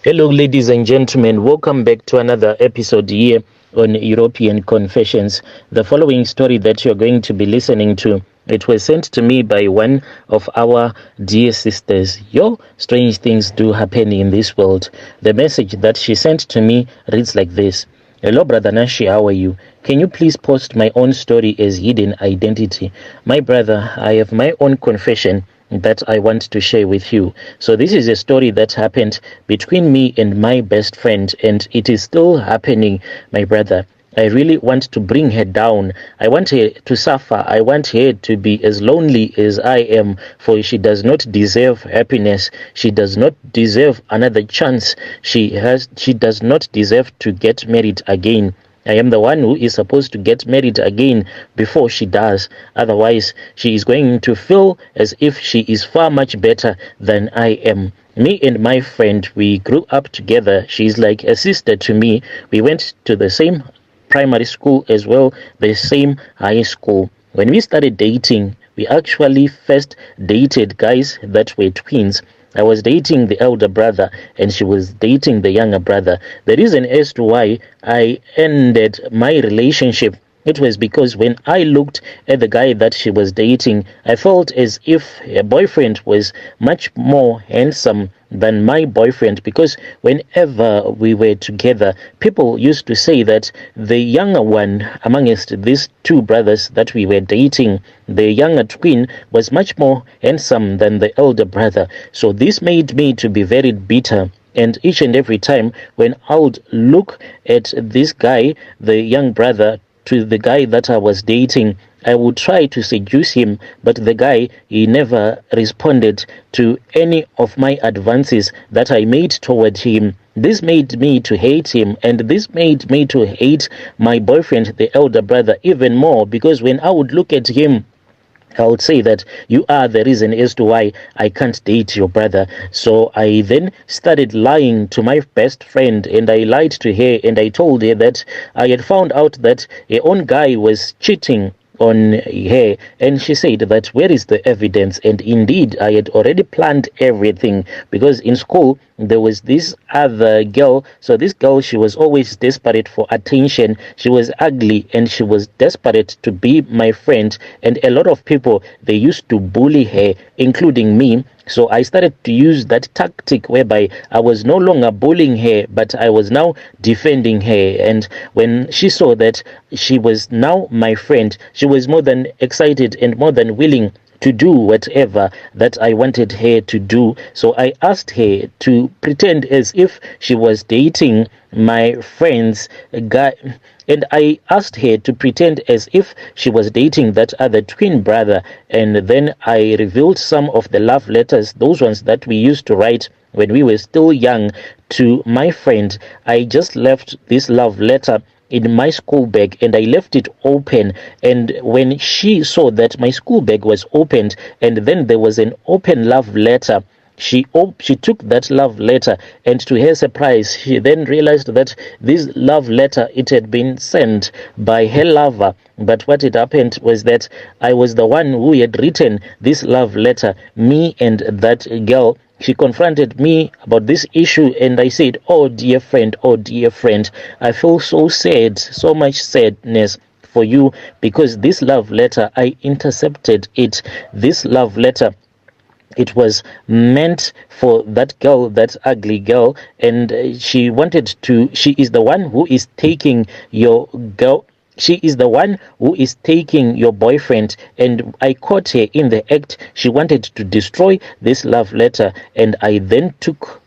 Hello, ladies and gentlemen. Welcome back to another episode here on European Confessions. The following story that you're going to be listening to, it was sent to me by one of our dear sisters. Strange things do happen in this world. The message that she sent to me reads like this. Hello, Brother Nashi, how are you? Can you please post my own story as hidden identity? My brother, I have my own confession that I want to share with you. So this is a story that happened between me and my best friend, and it is still happening, my brother. I really want to bring her down. I want her to suffer. I want her to be as lonely as I am, for she does not deserve happiness. She does not deserve another chance. She does not deserve to get married again. I am the one who is supposed to get married again before she does. Otherwise, she is going to feel as if she is far much better than I am. Me and my friend, we grew up together. She's like a sister to me. We went to the same primary school as well, the same high school. When we started dating, we actually first dated guys that were twins. I was dating the elder brother and she was dating the younger brother. The reason as to why I ended my relationship, it was because when I looked at the guy that she was dating, I felt as if her boyfriend was much more handsome than my boyfriend, because whenever we were together, people used to say that the younger one amongst these two brothers that we were dating, the younger twin, was much more handsome than the elder brother. So this made me to be very bitter. And each and every time when I would look at this guy, the young brother, to the guy that I was dating, I would try to seduce him, but the guy, he never responded to any of my advances that I made toward him. This made me to hate him, and this made me to hate my boyfriend, the elder brother, even more, because when I would look at him, I would say that you are the reason as to why I can't date your brother. So I then started lying to my best friend, and I lied to her, and I told her that I had found out that her own guy was cheating on her, and she said that where is the evidence? And indeed, I had already planned everything, because in school there was this other girl. So this girl, she was always desperate for attention. She was ugly and she was desperate to be my friend, and a lot of people, they used to bully her, including me. So I started to use that tactic whereby I was no longer bullying her, but I was now defending her. And when she saw that she was now my friend, she was more than excited and more than willing to do whatever that I wanted her to do. So I asked her to pretend as if she was dating my friend's guy, and I asked her to pretend as if she was dating that other twin brother. And then I revealed some of the love letters, those ones that we used to write when we were still young, to my friend. I just left this love letter in my school bag, and I left it open. And when she saw that my school bag was opened and then there was an open love letter, she took that love letter, and to her surprise, she then realized that this love letter, it had been sent by her lover. But what had happened was that I was the one who had written this love letter, me and that girl. She confronted me about this issue, and I said, oh dear friend, I feel so sad, so much sadness for you, because this love letter, I intercepted it. This love letter, it was meant for that girl, that ugly girl, and she is the one who is taking your girl. She is the one who is taking your boyfriend, and I caught her in the act. She wanted to destroy this love letter, and I then took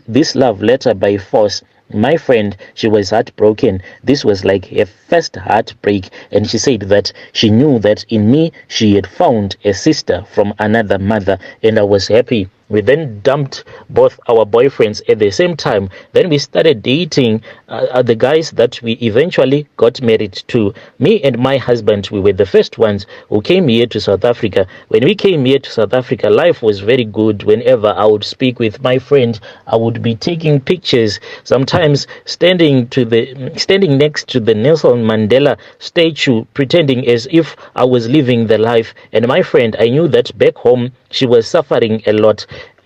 this love letter by force. My friend, she was heartbroken. This was like her first heartbreak, and she said that she knew that in me she had found a sister from another mother, and I was happy. We then dumped both our boyfriends at the same time. Then we started dating the guys that we eventually got married to. Me and my husband, we were the first ones who came here to South Africa. When we came here to South Africa, life was very good. Whenever I would speak with my friend, I would be taking pictures, sometimes standing next to the Nelson Mandela statue, pretending as if I was living the life. And my friend, I knew that back home she was suffering a lot.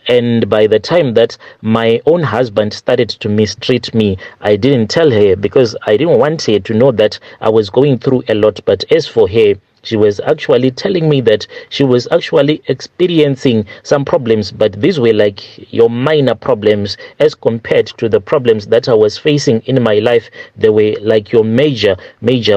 And by the time that my own husband started to mistreat me, I didn't tell her because I didn't want her to know that I was going through a lot. But as for her, she was actually telling me that she was actually experiencing some problems, but these were like your minor problems as compared to the problems that I was facing in my life. They were like your major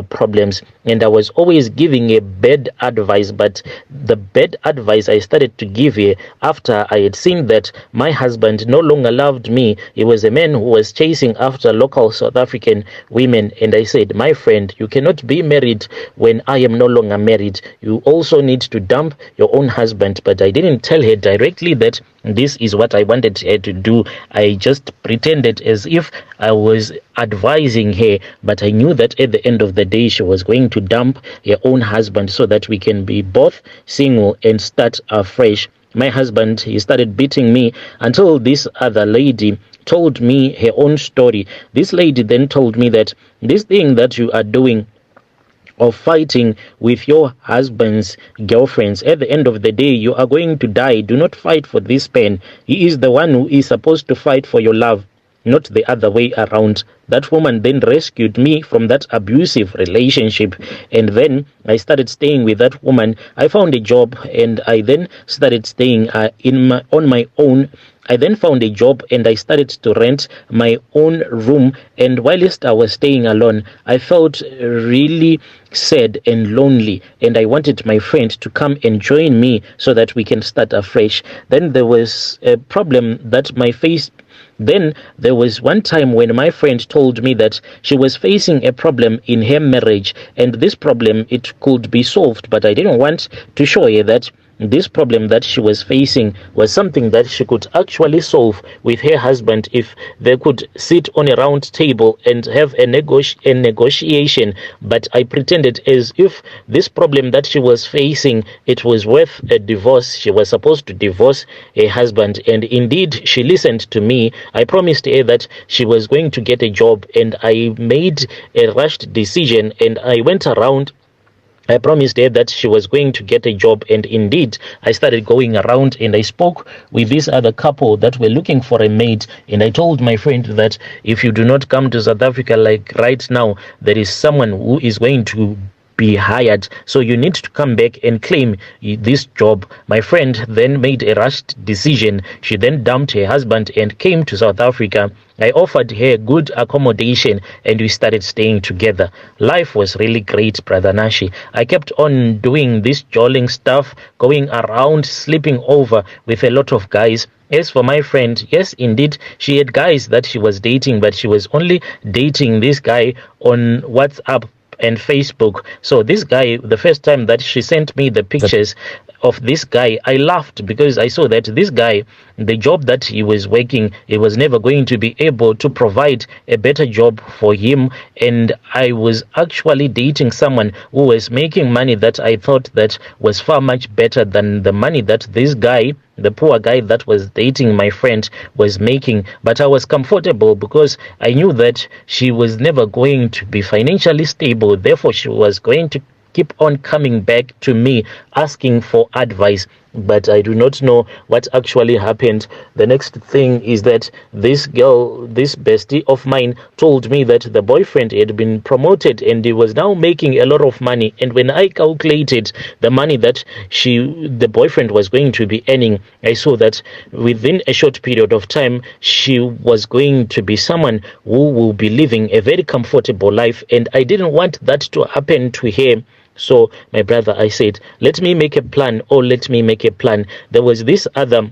problems. And I was always giving a bad advice, but the bad advice I started to give her after I had seen that my husband no longer loved me. He was a man who was chasing after local South African women. And I said, my friend, you cannot be married when I am no longer married. You also need to dump your own husband. But I didn't tell her directly that this is what I wanted her to do. I just pretended as if I was advising her, but I knew that at the end of the day she was going to dump her own husband so that we can be both single and start afresh. My husband, he started beating me until this other lady told me her own story. This lady then told me that this thing that you are doing of fighting with your husband's girlfriends, at the end of the day you are going to die. Do not fight for this man. He is the one who is supposed to fight for your love, not the other way around. That woman then rescued me from that abusive relationship, and then I started staying with that woman. I found a job and I then started staying on my own. I then found a job and I started to rent my own room. And whilst I was staying alone, I felt really sad and lonely. And I wanted my friend to come and join me so that we can start afresh. Then there was a problem that Then there was one time when my friend told me that she was facing a problem in her marriage, and this problem, it could be solved, but I didn't want to show her that this problem that she was facing was something that she could actually solve with her husband if they could sit on a round table and have a negotiation. But I pretended as if this problem that she was facing, it was worth a divorce. She was supposed to divorce her husband, and indeed she listened to me. I promised her that she was going to get a job, and I made a rushed decision and I went around. I promised her that she was going to get a job, and indeed I started going around and I spoke with this other couple that were looking for a maid, and I told my friend that if you do not come to South Africa like right now, there is someone who is going to be hired, so you need to come back and claim this job. My friend then made a rushed decision. She then dumped her husband and came to South Africa. I offered her good accommodation and we started staying together. Life was really great, Brother Nashi. I kept on doing this jolling stuff, going around, sleeping over with a lot of guys. As for my friend, yes, indeed, she had guys that she was dating, but she was only dating this guy on WhatsApp and Facebook. So this guy, the first time that she sent me the pictures of this guy, I laughed because I saw that this guy, the job that he was working, he was never going to be able to provide a better job for him. And I was actually dating someone who was making money that I thought that was far much better than the money that this guy, the poor guy that was dating my friend, was making. But I was comfortable because I knew that she was never going to be financially stable. Therefore, she was going to keep on coming back to me asking for advice. But I do not know what actually happened. The next thing is that this girl, this bestie of mine, told me that the boyfriend had been promoted and he was now making a lot of money. And when I calculated the money that the boyfriend was going to be earning, I saw that within a short period of time, she was going to be someone who will be living a very comfortable life. And I didn't want that to happen to her. So, my brother, I said, let me make a plan. There was this other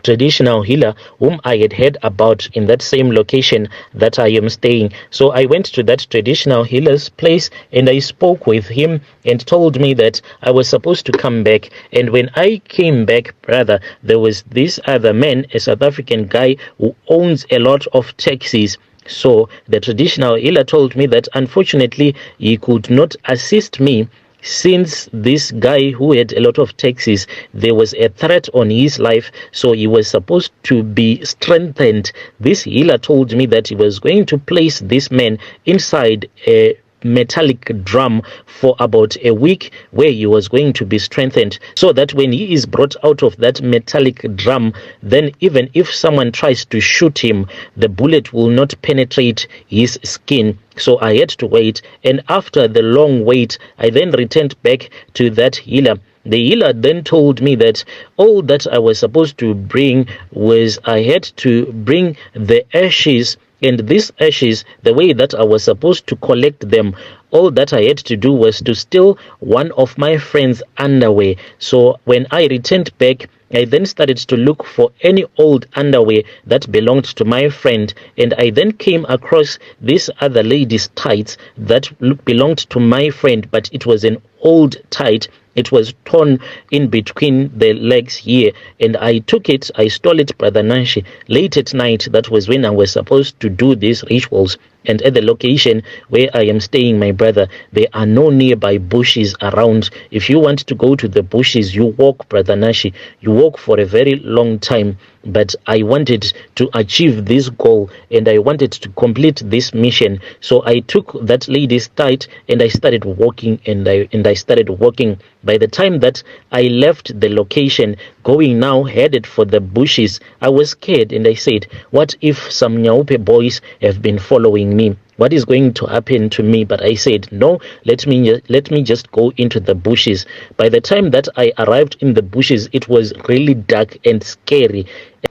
traditional healer whom I had heard about in that same location that I am staying. So I went to that traditional healer's place and I spoke with him and told me that I was supposed to come back. And when I came back, brother, there was this other man, a South African guy who owns a lot of taxis. So the traditional healer told me that unfortunately he could not assist me since this guy who had a lot of taxis, there was a threat on his life, so he was supposed to be strengthened. This healer told me that he was going to place this man inside a metallic drum for about a week, where he was going to be strengthened, so that when he is brought out of that metallic drum, then even if someone tries to shoot him, the bullet will not penetrate his skin. So I had to wait, and after the long wait, I then returned back to that healer. The healer then told me that all that I was supposed to bring was I had to bring the ashes, and these ashes, the way that I was supposed to collect them, all that I had to do was to steal one of my friend's underwear. So when I returned back, I then started to look for any old underwear that belonged to my friend, and I then came across this other lady's tights that belonged to my friend, but it was an old tight. It was torn in between the legs here, and I took it, I stole it, Brother Nanshi, late at night. That was when I was supposed to do these rituals. And at the location where I am staying, my brother, there are no nearby bushes around. If you want to go to the bushes, you walk, Brother Nashi. You walk for a very long time. But I wanted to achieve this goal, and I wanted to complete this mission. So I took that lady's tight, and I started walking, and I started walking. By the time that I left the location, going now headed for the bushes, I was scared, and I said, what if some Nyaupe boys have been following me? What is going to happen to me? But I said, no, let me just go into the bushes. By the time that I arrived in the bushes, it was really dark and scary.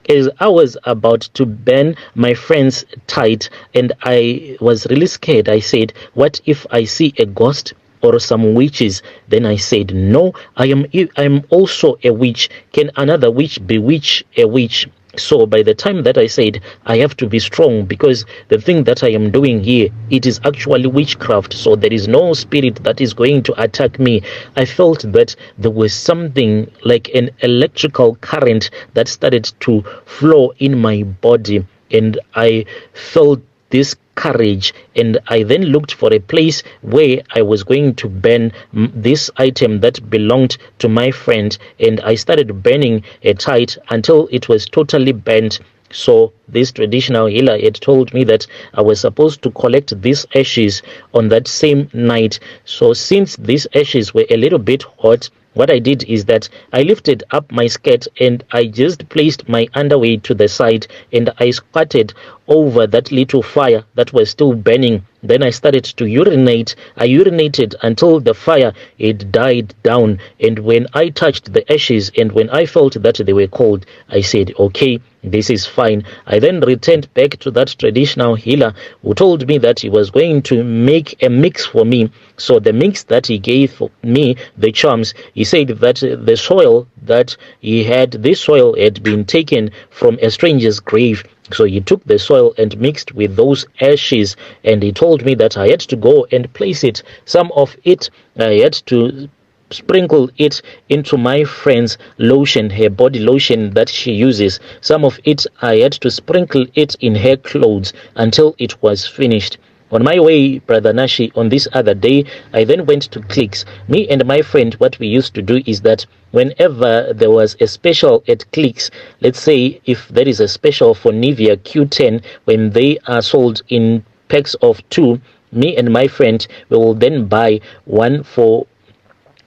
As I was about to burn my friend's tight, and I was really scared, I said, what if I see a ghost or some witches? Then I said, no, I am also a witch. Can another witch bewitch a witch? So by the time that I said I have to be strong, because the thing that I am doing here, it is actually witchcraft, so there is no spirit that is going to attack me, I felt that there was something like an electrical current that started to flow in my body, and I felt this courage, and I then looked for a place where I was going to burn this item that belonged to my friend, and I started burning a tight until it was totally burnt. So this traditional healer had told me that I was supposed to collect these ashes on that same night. So since these ashes were a little bit hot, what I did is that I lifted up my skirt and I just placed my underwear to the side, and I squatted over that little fire that was still burning. Then I started to urinate. I urinated until the fire had died down, and when I touched the ashes and when I felt that they were cold, I said, okay, this is fine. I then returned back to that traditional healer who told me that he was going to make a mix for me. So the mix that he gave me, the charms, he said that the soil that he had, this soil had been taken from a stranger's grave. So he took the soil and mixed with those ashes, and he told me that I had to go and place it. Some of it I had to sprinkle it into my friend's lotion, her body lotion that she uses. Some of it I had to sprinkle it in her clothes until it was finished. On my way, Brother Nashi, on this other day, I then went to Clicks. Me and my friend, what we used to do is that whenever there was a special at Clicks, let's say if there is a special for Nivea Q10, when they are sold in packs of 2, me and my friend, we will then buy one for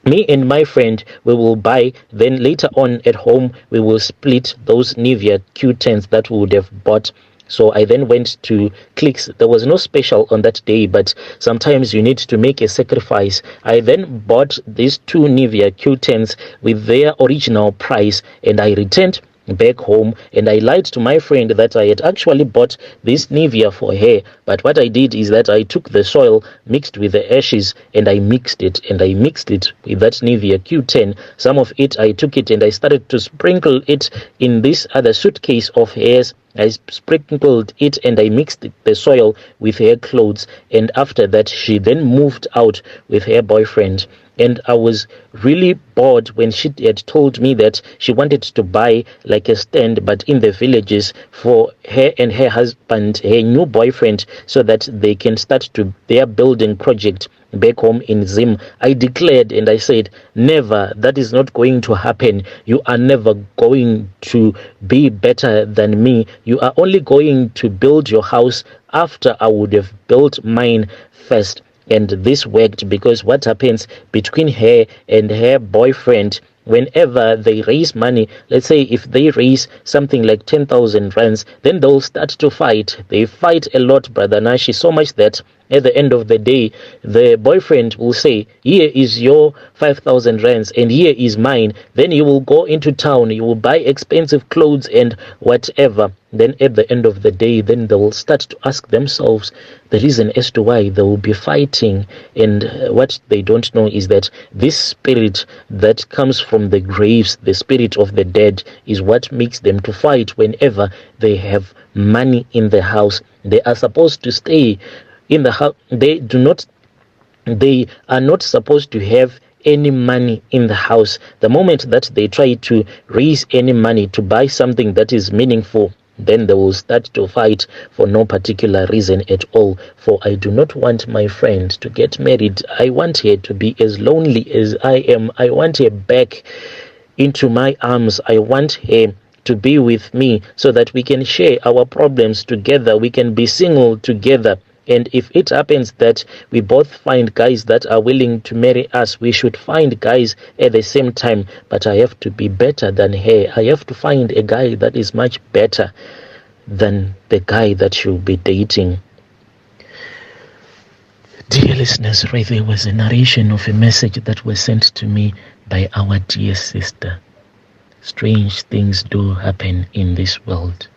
me and my friend, we will buy, then later on at home, we will split those Nivea Q10s that we would have bought. So I then went to Clicks. There was no special on that day, but sometimes you need to make a sacrifice. I then bought these 2 Nivea Q10s with their original price, and I returned back home, and I lied to my friend that I had actually bought this Nivea for her. But what I did is that I took the soil mixed with the ashes, and I mixed it with that Nivea Q10. Some of it I took it and I started to sprinkle it in this other suitcase of hers. I sprinkled it and I mixed the soil with her clothes, and after that she then moved out with her boyfriend. And I was really bored when she had told me that she wanted to buy like a stand, but in the villages, for her and her husband, her new boyfriend, so that they can start to their building project back home in Zim. I declared and I said, never, that is not going to happen. You are never going to be better than me. You are only going to build your house after I would have built mine first. And this worked because what happens between her and her boyfriend, whenever they raise money, let's say if they raise something like 10,000 rands, then they'll start to fight. They fight a lot, Brother Nashi, so much that at the end of the day, the boyfriend will say, here is your 5,000 rands and here is mine. Then you will go into town, you will buy expensive clothes and whatever. Then at the end of the day, then they will start to ask themselves the reason as to why they will be fighting. And what they don't know is that this spirit that comes from the graves, the spirit of the dead, is what makes them to fight whenever they have money in the house. They are supposed to stay in the house. They are not supposed to have any money in the house. The moment that they try to raise any money to buy something that is meaningful, then they will start to fight for no particular reason at all. For I do not want my friend to get married. I want her to be as lonely as I am. I want her back into my arms. I want her to be with me so that we can share our problems together. We can be single together. And if it happens that we both find guys that are willing to marry us, we should find guys at the same time. But I have to be better than her. I have to find a guy that is much better than the guy that she'll be dating. Dear listeners, right there was a narration of a message that was sent to me by our dear sister. Strange things do happen in this world.